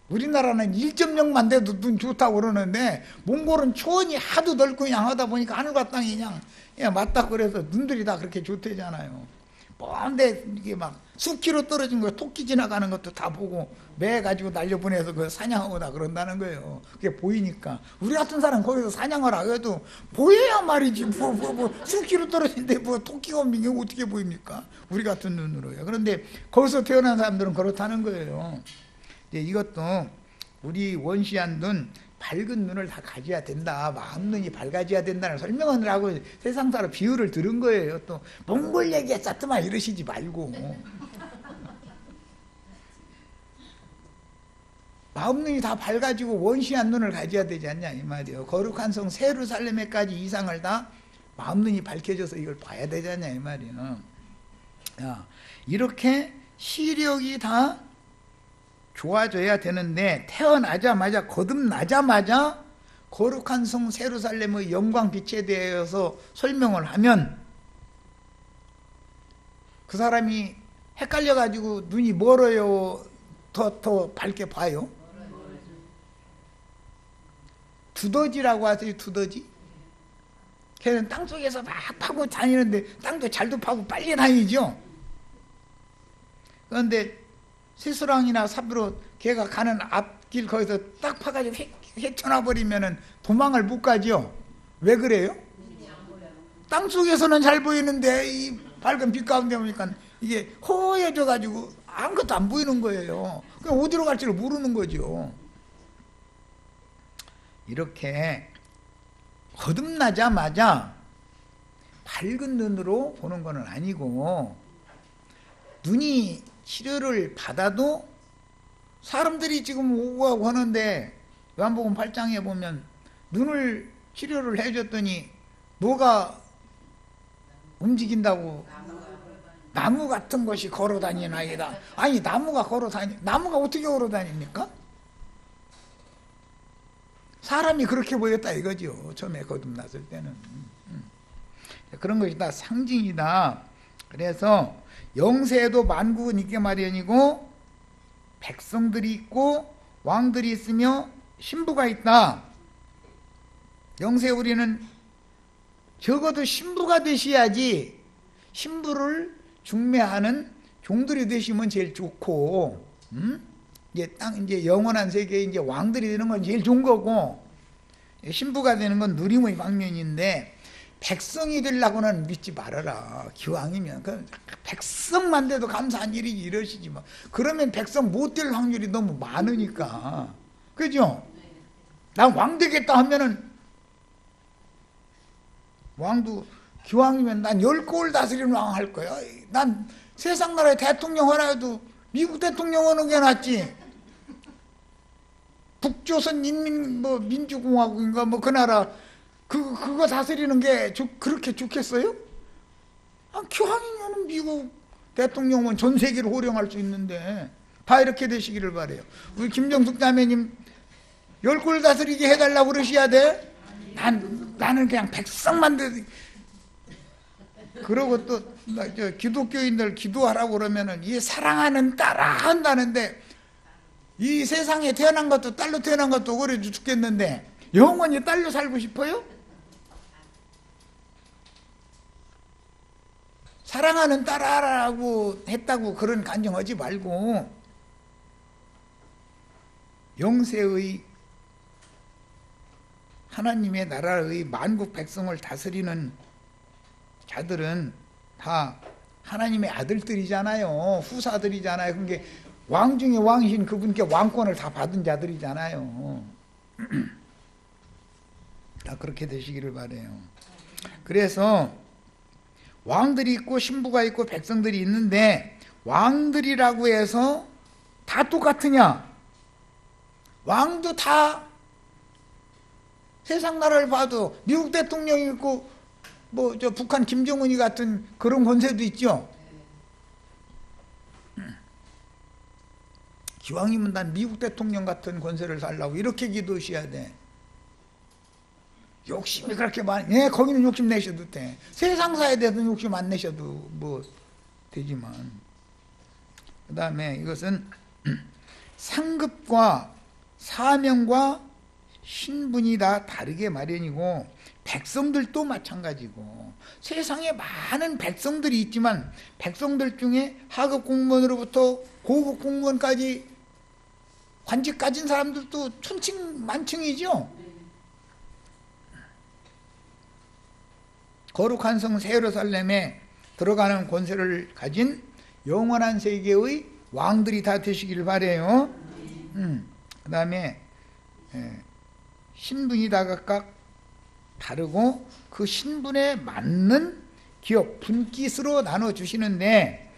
우리나라는 1.0만 돼도 눈 좋다고 그러는데 몽골은 초원이 하도 넓고 그냥 하다 보니까 하늘과 땅이 그냥 맞다 그래서 눈들이 다 그렇게 좋대잖아요. 뭔데 이게 막 수키로 떨어진 거 토끼 지나가는 것도 다 보고 매 가지고 날려보내서 그 사냥하고 다 그런다는 거예요. 그게 보이니까. 우리 같은 사람 거기서 사냥을 하고도 보여야 말이지. 뭐 수키로 떨어진데 뭐 토끼가 없는 게 어떻게 보입니까? 우리 같은 눈으로요. 그런데 거기서 태어난 사람들은 그렇다는 거예요. 이것도 우리 원시한 눈, 밝은 눈을 다 가져야 된다. 마음 눈이 밝아져야 된다는 설명을 하고 세상사로 비유를 들은 거예요. 또 몽골 얘기했었더만 이러시지 말고. 마음 눈이 다 밝아지고 원시한 눈을 가져야 되지 않냐 이 말이에요. 거룩한 성 예루살렘에까지 이상을 다 마음 눈이 밝혀져서 이걸 봐야 되지 않냐 이 말이에요. 야, 이렇게 시력이 다 좋아져야 되는데 태어나자마자 거듭나자마자 거룩한 성 예루살렘의 영광 빛에 대해서 설명을 하면 그 사람이 헷갈려 가지고 눈이 멀어요 더 밝게 봐요? 두더지라고 하세요. 두더지 걔는 땅속에서 막 파고 다니는데 땅도 잘도 파고 빨리 다니죠. 그런데 새수랑이나 삽으로 걔가 가는 앞길 거기서 딱 파가지고 헤쳐나 버리면은 도망을 못 가죠. 왜 그래요? 땅속에서는 잘 보이는데 이 밝은 빛 가운데 오니까 이게 허해져 가지고 아무것도 안 보이는 거예요. 그냥 어디로 갈지를 모르는 거죠. 이렇게 거듭나자마자 밝은 눈으로 보는 건 아니고 눈이 치료를 받아도 사람들이 지금 오고 가고 하는데 요한복음 8장에 보면 눈을 치료를 해줬더니 뭐가 움직인다고? 나무 같은 것이 걸어다니나이다. 아니 나무가 어떻게 걸어다닙니까? 사람이 그렇게 보였다 이거죠. 처음에 거듭났을 때는. 그런 것이 다 상징이다. 그래서 영세에도 만국은 있게 마련이고 백성들이 있고 왕들이 있으며 신부가 있다. 영세 우리는 적어도 신부가 되셔야지 신부를 중매하는 종들이 되시면 제일 좋고, 이제 영원한 세계에 이제 왕들이 되는 건 제일 좋은 거고, 신부가 되는 건 누림의 방면인데, 백성이 되려고는 믿지 말아라. 기왕이면. 백성만 돼도 감사한 일이지, 이러시지 마. 그러면 백성 못 될 확률이 너무 많으니까. 그죠? 난 왕 되겠다 하면은, 왕도 기왕이면 난 10골 다스리는 왕 할 거야. 난 세상 나라의 대통령 하나 해도 미국 대통령 하는 게 낫지. 북조선 인민 뭐 민주공화국인가 뭐 그 나라 그거 다스리는 게 그렇게 좋겠어요? 기왕이면 미국 대통령은 전 세계를 호령할 수 있는데 다 이렇게 되시기를 바래요. 우리 김정숙 자매님 열골 다스리게 해달라고 그러셔야 돼? 나는 그냥 백성만 그러고 또 기독교인들 기도하라고 그러면은 이 사랑하는 딸아 한다는데 이 세상에 태어난 것도 딸로 태어난 것도 억울해 죽겠는데 영원히 딸로 살고 싶어요? 사랑하는 딸아라고 했다고 그런 간증하지 말고 영세의 하나님의 나라의 만국 백성을 다스리는 자들은 다 하나님의 아들들이잖아요. 후사들이잖아요. 그게 왕 중에 왕이신 그분께 왕권을 다 받은 자들이잖아요. 다 그렇게 되시기를 바라요. 그래서 왕들이 있고 신부가 있고 백성들이 있는데 왕들이라고 해서 다 똑같으냐? 왕도 다 세상 나라를 봐도 미국 대통령이 있고 뭐 저 북한 김정은이 같은 그런 권세도 있죠. 기왕이면 난 미국 대통령 같은 권세를 달라고 이렇게 기도하셔야 돼. 욕심이 그렇게 많이, 예, 거기는 욕심 내셔도 돼. 세상사에 대해서는 욕심 안 내셔도 뭐 되지만. 그 다음에 이것은 상급과 사명과 신분이 다 다르게 마련이고 백성들도 마찬가지고 세상에 많은 백성들이 있지만 백성들 중에 하급 공무원으로부터 고급 공무원까지 관직 가진 사람들도 천층 만층이죠. 거룩한 성 새 예루살렘에 들어가는 권세를 가진 영원한 세계의 왕들이 다 되시기를 바라요. 그 다음에 신분이 다 각각 다르고 그 신분에 맞는 기업, 분깃으로 나눠주시는데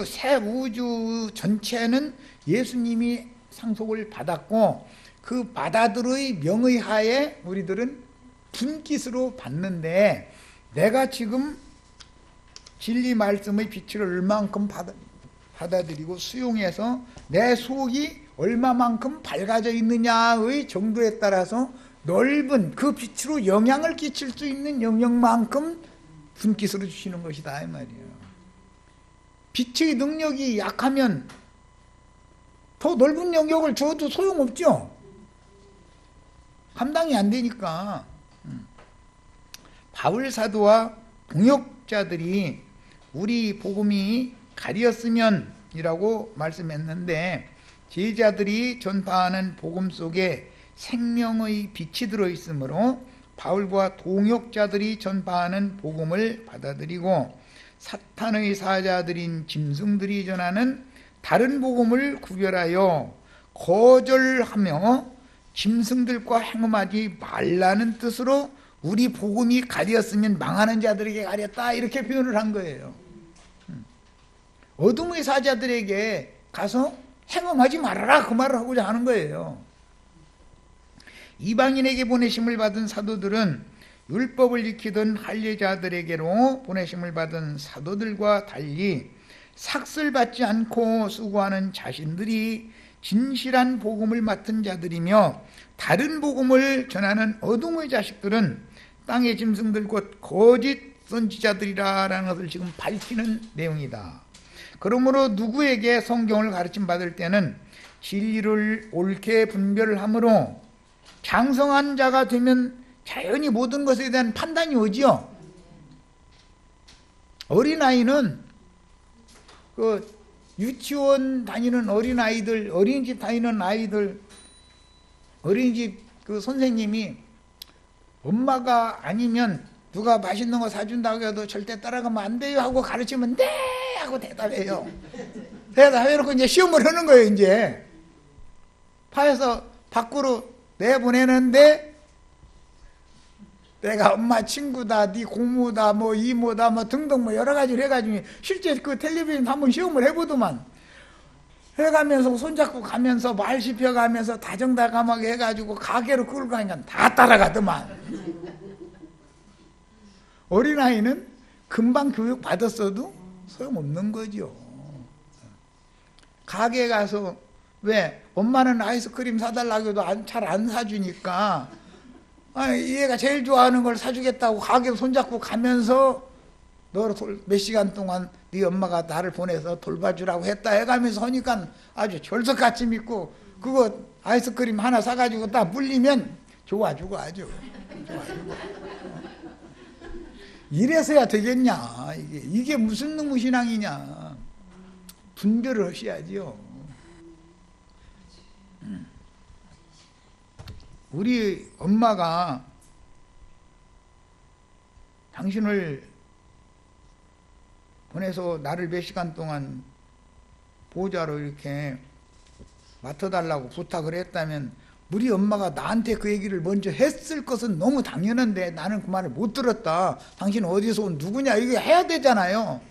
새 우주 전체는 예수님이 상속을 받았고 그 바다들의 명의 하에 우리들은 분깃으로 받는데 내가 지금 진리 말씀의 빛을 얼만큼 받아들이고 수용해서 내 속이 얼마만큼 밝아져 있느냐의 정도에 따라서 넓은 그 빛으로 영향을 끼칠 수 있는 영역만큼 분깃으로 주시는 것이다 이 말이에요. 빛의 능력이 약하면 더 넓은 영역을 줘도 소용없죠. 감당이 안 되니까. 바울 사도와 동역자들이 우리 복음이 가리었으면 이라고 말씀했는데 제자들이 전파하는 복음 속에 생명의 빛이 들어있으므로 바울과 동역자들이 전파하는 복음을 받아들이고 사탄의 사자들인 짐승들이 전하는 다른 복음을 구별하여 거절하며 짐승들과 행음하지 말라는 뜻으로 우리 복음이 가렸으면 망하는 자들에게 가렸다 이렇게 표현을 한 거예요. 어둠의 사자들에게 가서 행음하지 말아라 그 말을 하고자 하는 거예요. 이방인에게 보내심을 받은 사도들은 율법을 지키던 할례자들에게로 보내심을 받은 사도들과 달리 삭슬받지 않고 수고하는 자신들이 진실한 복음을 맡은 자들이며 다른 복음을 전하는 어둠의 자식들은 땅의 짐승들 곧 거짓 선지자들이라는 것을 지금 밝히는 내용이다. 그러므로 누구에게 성경을 가르침 받을 때는 진리를 옳게 분별함으로 장성한 자가 되면 자연히 모든 것에 대한 판단이 오지요. 어린아이는 그 유치원 다니는 어린아이들, 어린이집 다니는 아이들, 어린이집 그 선생님이 엄마가 아니면 누가 맛있는 거 사준다고 해도 절대 따라가면 안 돼요 하고 가르치면 네 하고 대답해요. 대답해놓고 이제 시험을 하는 거예요. 이제 파에서 밖으로 내보내는데 내가 엄마 친구다, 네 고모다, 뭐 이모다, 뭐 등등 뭐 여러 가지를 해가지고 실제 그 텔레비전 한번 시험을 해보더만 해가면서 손잡고 가면서 말 씹혀가면서 다정다감하게 해가지고 가게로 끌고 가니까 다 따라가더만. 어린아이는 금방 교육 받았어도 소용없는 거죠. 가게 가서 왜 엄마는 아이스크림 사달라고 해도 잘 안 사주니까 얘가 제일 좋아하는 걸 사주겠다고 가게 손잡고 가면서 너 몇 시간 동안 네 엄마가 나를 보내서 돌봐주라고 했다 해가면서 하니까 아주 졸석같이 믿고 그거 아이스크림 하나 사가지고 딱 물리면 좋아주고 아주 좋아주고. 이래서야 되겠냐. 이게 무슨 놈의 신앙이냐. 분별을 하셔야지요. 우리 엄마가 당신을 보내서 나를 몇 시간 동안 보호자로 이렇게 맡아달라고 부탁을 했다면 우리 엄마가 나한테 그 얘기를 먼저 했을 것은 너무 당연한데 나는 그 말을 못 들었다. 당신 어디서 온 누구냐 이거 해야 되잖아요.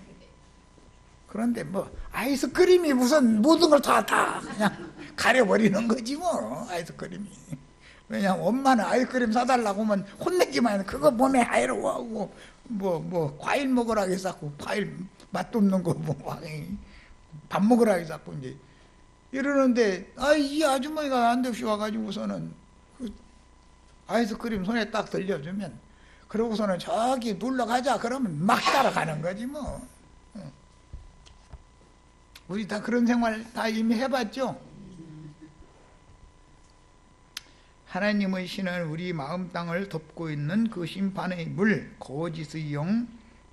그런데 뭐 아이스크림이 무슨 모든 걸 다 그냥 가려버리는 거지 뭐 아이스크림이. 왜냐면 엄마는 아이스크림 사달라고 하면 혼내기만 해도 그거 몸에 해로워하고 뭐 과일 먹으라고 해서 과일 맛도 없는 거 뭐 밥 먹으라고 해서 이제 이러는데 이 아주머니가 한대없이 와가지고서는 그 아이스크림 손에 딱 들려주면 그러고서는 저기 놀러 가자 그러면 막 따라가는 거지 뭐. 우리 다 그런 생활 다 이미 해봤죠. 하나님의 신은 우리 마음 땅을 덮고 있는 그 심판의 물 거짓의 영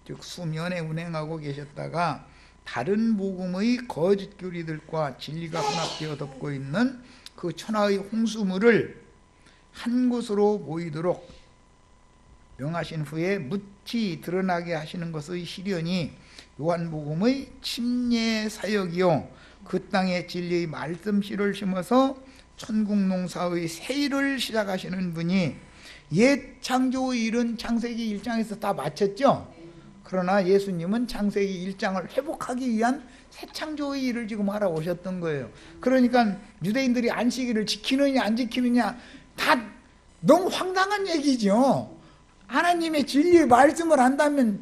즉 수면에 운행하고 계셨다가 다른 복음의 거짓 교리들과 진리가 혼합되어 덮고 있는 그 천하의 홍수물을 한 곳으로 모이도록 명하신 후에 묻히 드러나게 하시는 것의 시련이 요한복음의 침례 사역이요 그 땅에 진리의 말씀 씨를 심어서 천국 농사의 새 일을 시작하시는 분이 옛 창조의 일은 창세기 1장에서 다 마쳤죠. 그러나 예수님은 창세기 1장을 회복하기 위한 새 창조의 일을 지금 하러 오셨던 거예요. 그러니까 유대인들이 안식일을 지키느냐 안 지키느냐 다 너무 황당한 얘기죠. 하나님의 진리의 말씀을 한다면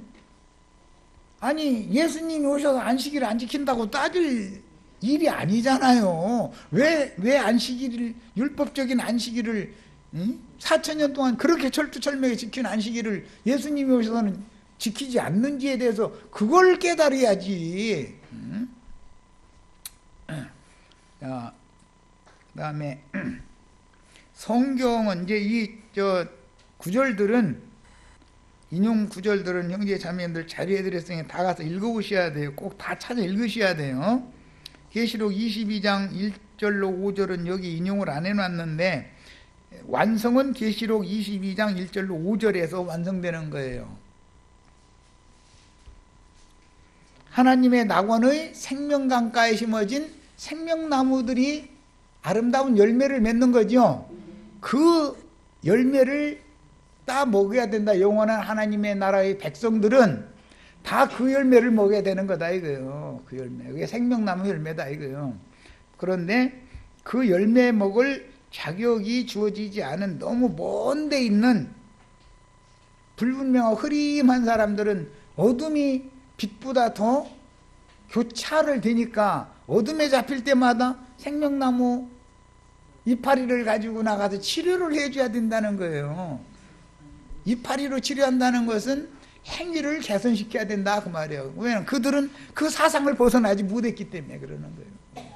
아니 예수님이 오셔서 안식일을 안 지킨다고 따질 일이 아니잖아요. 왜 안식일을 율법적인 안식일을 4,000년 동안 그렇게 철두철미하게 지킨 안식일을 예수님이 오셔서는 지키지 않는지에 대해서 그걸 깨달아야지. 자, 그다음에 성경은 이제 구절들은 인용 구절들은 형제 자매님들 자료해 드렸으니 다 가서 읽어보셔야 돼요. 꼭 다 찾아 읽으셔야 돼요. 계시록 22장 1절로 5절은 여기 인용을 안 해놨는데 완성은 계시록 22장 1절로 5절에서 완성되는 거예요. 하나님의 낙원의 생명강가에 심어진 생명나무들이 아름다운 열매를 맺는 거죠. 그 열매를 따 먹어야 된다. 영원한 하나님의 나라의 백성들은 다 그 열매를 먹어야 되는 거다 이거요. 그 열매. 그게 생명나무 열매다 이거요. 그런데 그 열매 먹을 자격이 주어지지 않은 너무 먼 데 있는 불분명하고 흐림한 사람들은 어둠이 빛보다 더 교차를 되니까 어둠에 잡힐 때마다 생명나무 이파리를 가지고 나가서 치료를 해줘야 된다는 거예요. 이파리로 치료한다는 것은 행위를 개선시켜야 된다 그 말이에요. 왜냐하면 그들은 그 사상을 벗어나지 못했기 때문에 그러는 거예요.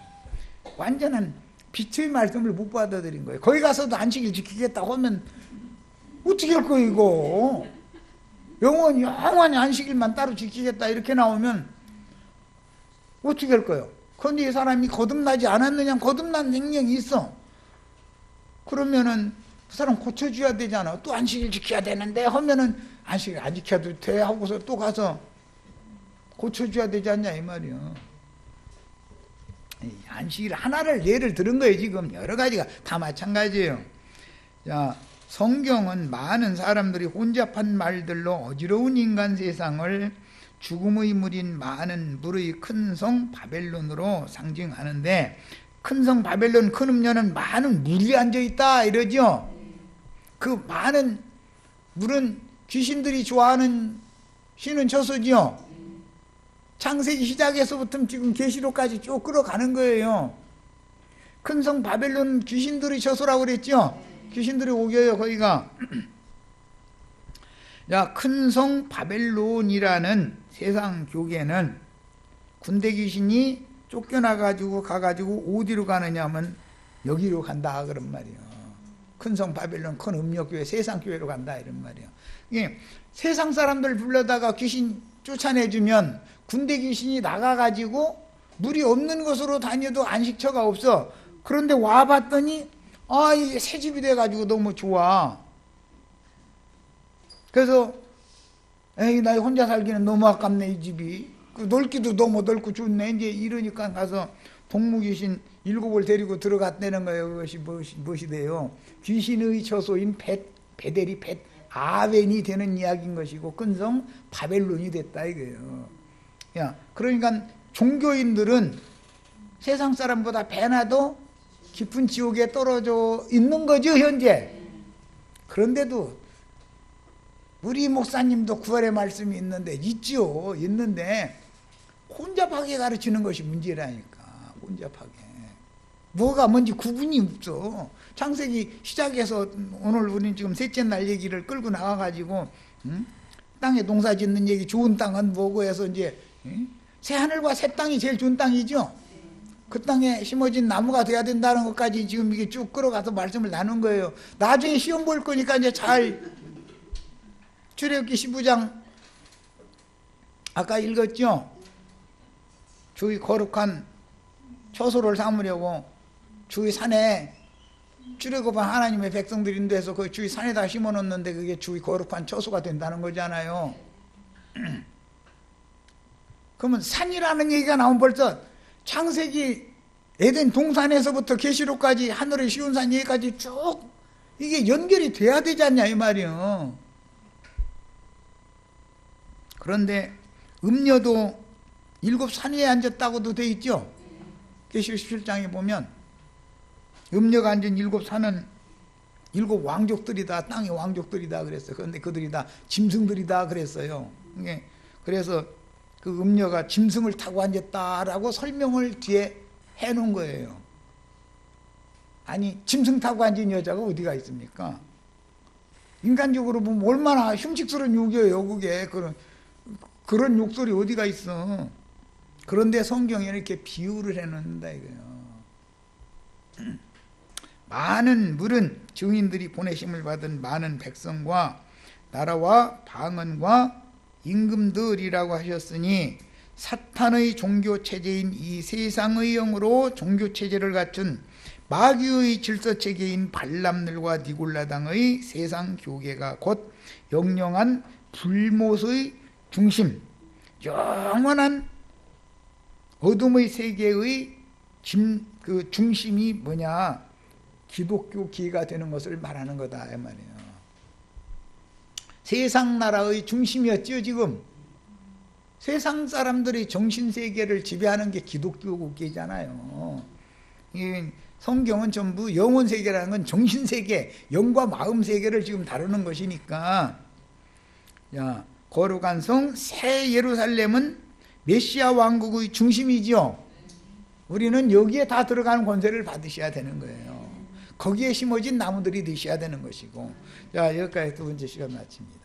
완전한 빛의 말씀을 못 받아들인 거예요. 거기 가서도 안식일 지키겠다고 하면 어떻게 할 거예요 이거. 영원히 안식일만 따로 지키겠다 이렇게 나오면 어떻게 할 거예요. 그런데 이 사람이 거듭나지 않았느냐. 거듭난 생명이 있어. 그러면은 그 사람 고쳐줘야 되잖아. 또 안식일 지켜야 되는데 하면은 안식일 안 지켜도 돼 하고서 또 가서 고쳐줘야 되지 않냐 이 말이야. 안식일 하나를 예를 들은 거예요. 지금 여러 가지가 다 마찬가지예요. 자, 성경은 많은 사람들이 혼잡한 말들로 어지러운 인간 세상을 죽음의 물인 많은 물의 큰 성 바벨론으로 상징하는데, 큰 성 바벨론 큰 음료는 많은 물이 앉아있다 이러죠. 그 많은 물은 귀신들이 좋아하는 쉬는 처소죠. 창세기 시작에서부터 지금 계시록까지 쭉 끌어가는 거예요. 큰 성 바벨론 귀신들의 처소라고 그랬죠. 귀신들이 오겨요 거기가. 야, 큰 성 바벨론이라는 세상 교계는 군대 귀신이 쫓겨나가지고 가가지고 어디로 가느냐 하면 여기로 간다 그런 말이에요. 큰 성 바벨론 큰 음력교회 세상 교회로 간다 이런 말이에요. 이게 세상 사람들 불러다가 귀신 쫓아내주면 군대 귀신이 나가가지고 물이 없는 곳으로 다녀도 안식처가 없어. 그런데 와봤더니 이게 새 집이 돼가지고 너무 좋아. 그래서 에이 나 혼자 살기는 너무 아깝네 이 집이. 넓기도 너무 넓고 좋네. 이제 이러니까 가서 동무귀신 7을 데리고 들어갔다는 거예요. 그것이 무엇이 돼요? 귀신의 처소인 베델이 아벤이 되는 이야기인 것이고 큰성 바벨론이 됐다 이거예요. 야, 그러니까 종교인들은 세상 사람보다 배나 더 깊은 지옥에 떨어져 있는 거죠 현재. 그런데도 우리 목사님도 9월의 말씀이 있는데 있죠. 있는데 혼잡하게 가르치는 것이 문제라니까. 혼잡하게 뭐가 뭔지 구분이 없어. 창세기 시작해서 오늘 우리는 지금 셋째 날 얘기를 끌고 나와가지고 땅에 농사 짓는 얘기, 좋은 땅은 뭐고 해서 이제 새 하늘과 새 땅이 제일 좋은 땅이죠. 그 땅에 심어진 나무가 돼야 된다는 것까지 지금 이게 쭉 끌어가서 말씀을 나눈 거예요. 나중에 시험 볼 거니까 이제 잘 출애굽기 15장 아까 읽었죠. 주의 거룩한 처소를 삼으려고 주의 산에 출애굽한 하나님의 백성들인데 해서 그 주의 산에다 심어놓는데 그게 주의 거룩한 처소가 된다는 거잖아요. 그러면 산이라는 얘기가 나오면 벌써 창세기 에덴 동산에서부터 계시록까지 하늘의 시온산 얘기까지 쭉 이게 연결이 돼야 되지 않냐 이 말이요. 그런데 음녀도 7산 위에 앉았다고도 돼 있죠. 계시록 17장에 보면 음녀가 앉은 7산은 7 왕족들이다, 땅의 왕족들이다 그랬어요. 그런데 그들이 다 짐승들이다 그랬어요. 그래서 그 음녀가 짐승을 타고 앉았다라고 설명을 뒤에 해놓은 거예요. 아니 짐승 타고 앉은 여자가 어디가 있습니까? 인간적으로 보면 얼마나 흉측스러운 욕이에요 그게. 그런 욕설이 어디가 있어. 그런데 성경에 이렇게 비유를 해놓는다 이거예요. 많은 물은 증인들이 보내심을 받은 많은 백성과 나라와 방언과 임금들이라고 하셨으니 사탄의 종교체제인 이 세상의 영으로 종교체제를 갖춘 마귀의 질서체계인 발람들과 니골라당의 세상 교계가 곧 영영한 불못의 중심, 영원한 어둠의 세계의 그 중심이 뭐냐? 기독교 기가 되는 것을 말하는 거다 이 말이에요. 세상 나라의 중심이었죠 지금. 세상 사람들이 정신세계를 지배하는 게 기독교계잖아요. 성경은 전부 영혼세계라는 건 정신세계, 영과 마음세계를 지금 다루는 것이니까. 야, 거룩한 성 새 예루살렘은 메시아 왕국의 중심이죠. 우리는 여기에 다 들어가는 권세를 받으셔야 되는 거예요. 거기에 심어진 나무들이 되셔야 되는 것이고. 자, 여기까지 두 번째 시간 마칩니다.